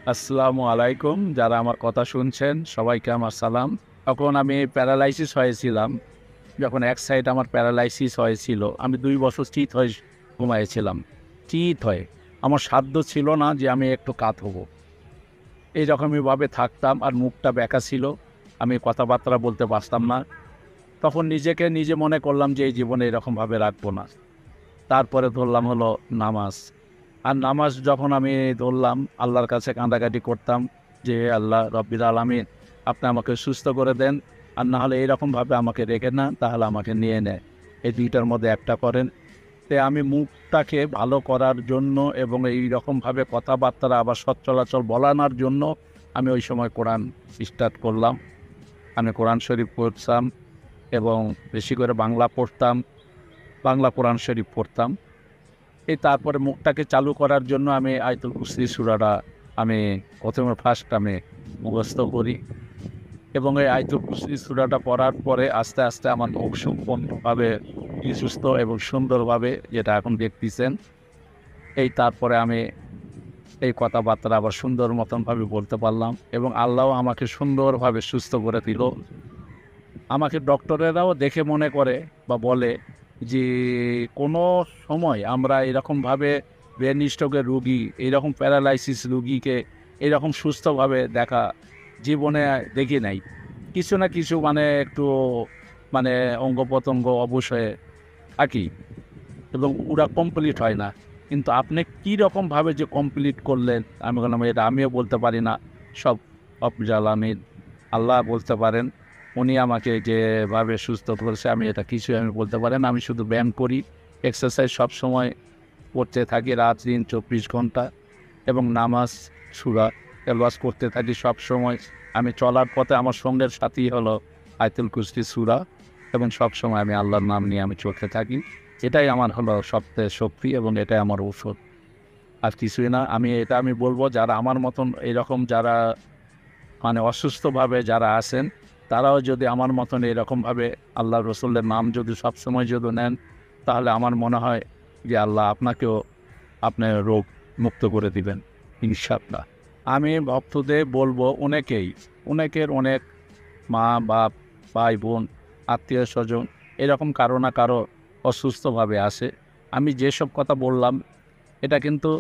আসসালামু আলাইকুম। যারা আমার কথা শুনছেন সবাইকে আমার সালাম। তখন আমি প্যারালাইসিস হয়েছিলাম। যখন এক সাইড আমার প্যারালাইসিস হয়েছিল, আমি ২ বছর চিত হয়ে ঘুমাইছিলাম। চিত হয়ে। আমার সাধ্য ছিল না যে আমি একটু কাত হব। এইরকমইভাবে থাকতাম আর মুখটা বেঁকা ছিল। আমি কথাবার্তা বলতে পারতাম না। তখন নিজেকে নিজে মনে করলাম যে এই জীবনে এরকমভাবে রাখবো না। তারপরে ধরলাম হলো নামাজ। আর নামাজ যখন আমি ধরলাম, আল্লাহর কাছে কাঁদাকাটি করতাম যে, "আল্লাহ রব্বিল আলামিন, আপনি আমাকে সুস্থ করে দেন। আর না হলে এরকমভাবে আমাকে রেখে না, তাহলে আমাকে নিয়ে নেয়। এই ২ টার মধ্যে একটা করেন।" আমি মুখটাকে ভালো করার জন্য এবং এইরকমভাবে কথাবার্তা আবার সচ্ছলাচল বলানোর জন্য আমি ওই সময় কোরআন স্টার্ট করলাম। আমি কোরআন শরীফ পড়তাম এবং বেশি করে বাংলা পড়তাম, বাংলা কোরআন শরীফ পড়তাম। তারপরে মুখটাকে চালু করার জন্য আমি আয়াতুল কুরসি সূরাটা আমি প্রথমে ফার্স্ট আমি মুখস্থ করি এবং এই আয়াতুল কুরসি সূরাটা পড়ার পরে আস্তে আস্তে আমার মুখ সম্পূর্ণভাবে সুস্থ এবং সুন্দরভাবে, যেটা এখন দেখতেছেন, তারপরে আমি এই কথাবার্তা আবার সুন্দর মতনভাবে বলতে পারলাম এবং আল্লাহও আমাকে সুন্দরভাবে সুস্থ করে দিল। আমাকে ডক্টরেরাও দেখে মনে করে বা বলে যে কোনো সময় আমরা এরকমভাবে ব্রেন স্ট্রোকের রুগী, এরকম প্যারালাইসিস রুগীকে এরকম সুস্থভাবে দেখা জীবনে দেখি নাই। কিছু না কিছু একটু অঙ্গ প্রত্যঙ্গ অবশ্যই থাকি এবং ওরা কমপ্লিট হয় না। কিন্তু আপনি কী রকমভাবে যে কমপ্লিট করলেন, আমি বললাম এটা আমিও বলতে পারি না। সব রব্বুল আলামিন আল্লাহ বলতে পারেন। উনি আমাকে যেভাবে সুস্থ করেছে আমি এটা কিছুই আমি বলতে পারি না। আমি শুধু ব্যায়াম করি, এক্সারসাইজ সবসময় করতে থাকি রাত দিন ২৪ ঘন্টা এবং নামাজ, সূরা তেলাওয়াত করতে থাকি সবসময়। আমি চলার পথে আমার সঙ্গের সাথী হলো আয়াতুল কুরসি সূরা এবং সবসময় আমি আল্লাহর নাম নিয়ে আমি চলতে থাকি। এটাই আমার হলো সবচেয়ে শক্তি এবং এটাই আমার ঔষধ, আর কিছুই না। আমি বলবো যারা আমার মতন এরকম যারা অসুস্থভাবে যারা আছেন, তারাও যদি আমার মতন এরকমভাবে আল্লাহ রসুলের নাম যদি সবসময় যদি নেন, তাহলে আমার মনে হয় যে আল্লাহ আপনাকেও আপনার রোগ মুক্ত করে দিবেন ইনশাআল্লাহ। আমি ভক্তদের বলবো, অনেকের অনেক মা বাপ, ভাই বোন, আত্মীয় স্বজন এরকম কারো না কারো অসুস্থভাবে আসে। আমি যেসব কথা বললাম এটা কিন্তু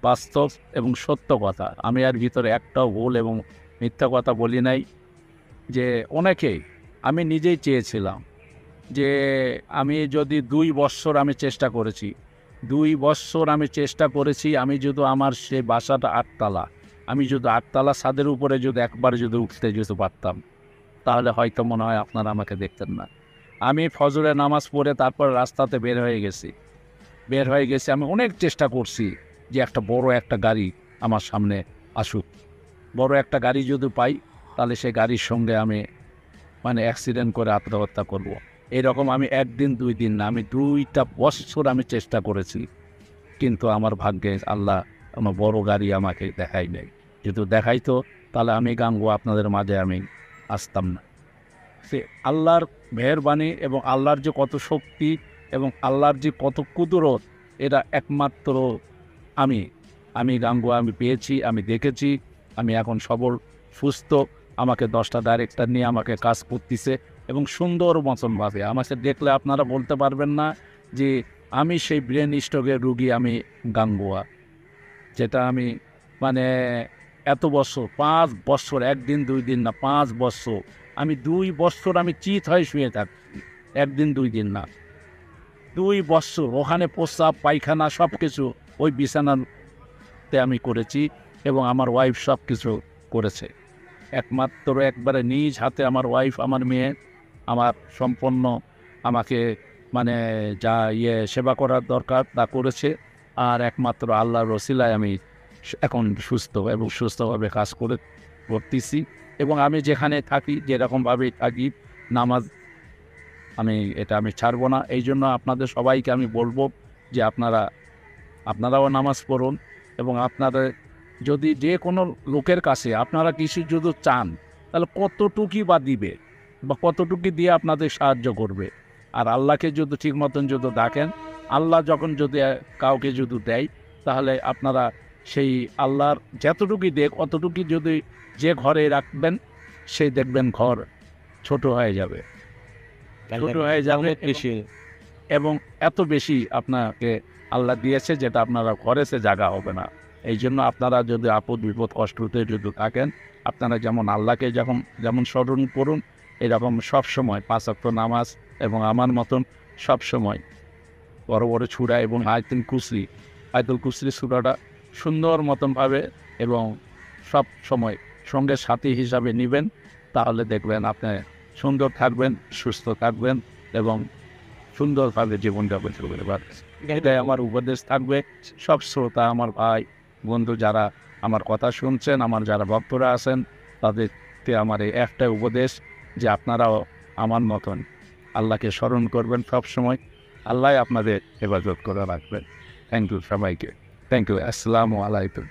বাস্তব এবং সত্য কথা। আমি এর ভিতরে একটাও ভুল এবং মিথ্যা কথা বলি নাই। যে অনেকেই, আমি নিজেই চেয়েছিলাম যে আমি যদি ২ বৎসর আমি চেষ্টা করেছি। ২ বৎসর আমি চেষ্টা করেছি, আমি যদি আমার সে বাসাটা ৮ তালা, আমি যদি ৮ তালা ছাদের উপরে যদি একবার যদি উঠতে যদি পারতাম, তাহলে হয়তো মনে হয় আপনারা আমাকে দেখতেন না। আমি ফজরের নামাজ পড়ে তারপর রাস্তাতে বের হয়ে গেছি। আমি অনেক চেষ্টা করছি যে একটা বড় একটা গাড়ি আমার সামনে আসুক। বড় একটা গাড়ি যদি পাই, তাহলে সেই গাড়ির সঙ্গে আমি অ্যাক্সিডেন্ট করে আত্মহত্যা করব। এরকম আমি ১ দিন ২ দিন না, আমি ২টা বৎসর আমি চেষ্টা করেছি। কিন্তু আমার ভাগ্যে আল্লাহ আমার বড় গাড়ি আমাকে দেখাই নাই। যদি দেখাইতো তাহলে আমি গাঙ্গো আপনাদের মাঝে আমি আসতাম না। সে আল্লাহর মেহেরবানি এবং আল্লাহর যে কত শক্তি এবং আল্লাহর যে কত কুদরত, এটা একমাত্র আমি আমি গাঙ্গো আমি পেয়েছি, আমি দেখেছি। আমি এখন সবল, সুস্থ। আমাকে ১০টা ডাইরেক্টর নিয়ে আমাকে কাজ করতেছে এবং সুন্দর মতনভাবে আমাকে দেখলে আপনারা বলতে পারবেন না যে আমি সেই ব্রেন স্ট্রোকের রুগী, আমি গাঙ্গুয়া। যেটা আমি মানে এত বছর, ৫ বছর, ১ দিন ২ দিন না, ৫ বছর, আমি ২ বছর আমি চিত হয়ে শুয়ে থাকছি। ১ দিন ২ দিন না, ২ বছর ওখানে প্রস্রাব পায়খানা সব কিছু ওই বিছানাতে আমি করেছি এবং আমার ওয়াইফ সব কিছু করেছে। একমাত্র একবারে নিজ হাতে আমার ওয়াইফ, আমার মেয়ে, আমার সম্পন্ন আমাকে যা সেবা করার দরকার তা করেছে। আর একমাত্র আল্লাহর ওসিলায় আমি এখন সুস্থ এবং সুস্থভাবে কাজ করতেছি এবং আমি যেখানে থাকি, যেরকমভাবেই থাকি, নামাজ আমি ছাড়বো না। এই জন্য আপনাদের সবাইকে আমি বলবো যে আপনারাও নামাজ পড়ুন এবং আপনাদের যদি যে কোনো লোকের কাছে আপনারা কিছু যদি চান, তাহলে কতটুকুই বা দিবে বা কতটুকু দিয়ে আপনাদের সাহায্য করবে। আর আল্লাহকে যদি ঠিক মতন যদি ডাকেন, আল্লাহ যখন যদি কাউকে যদি দেয়, তাহলে আপনারা সেই আল্লাহর যতটুকুই দেখ অতটুকুই যদি যে ঘরে রাখবেন সেই দেখবেন ঘর ছোট হয়ে যাবে, ছোট হয়ে যাবে এবং এত বেশি আপনাকে আল্লাহ দিয়েছে যেটা আপনারা ঘরে সে জায়গা হবে না। এই জন্য আপনারা যদি আপদ বিপদ কষ্টতে যদি থাকেন, আপনারা যেমন আল্লাহকে যেমন স্মরণ করুন, এরকম সবসময় 5 ওয়াক্ত নামাজ এবং আমার মতন সবসময় বড় বড় ছুরা এবং আয়াতুল কুরসি সূরাটা সুন্দর মতনভাবে এবং সব সময় সঙ্গে সাথী হিসাবে নেবেন, তাহলে দেখবেন আপনি সুন্দর থাকবেন, সুস্থ থাকবেন এবং সুন্দরভাবে জীবনযাপন করতে পারবেন। এটাই আমার উপদেশ থাকবে সব শ্রোতা, আমার ভাই বন্ধু যারা আমার কথা শুনছেন, আমার যারা ভক্তরা আছেন, তাদেরকে আমার এই একটাই উপদেশ যে আপনারাও আমার মতন আল্লাহকে স্মরণ করবেন সব সময়, আল্লাহ আপনাদের হেফাজত করে রাখবেন। থ্যাংক ইউ সবাইকে, থ্যাংক ইউ, আসসালামু আলাইকুম।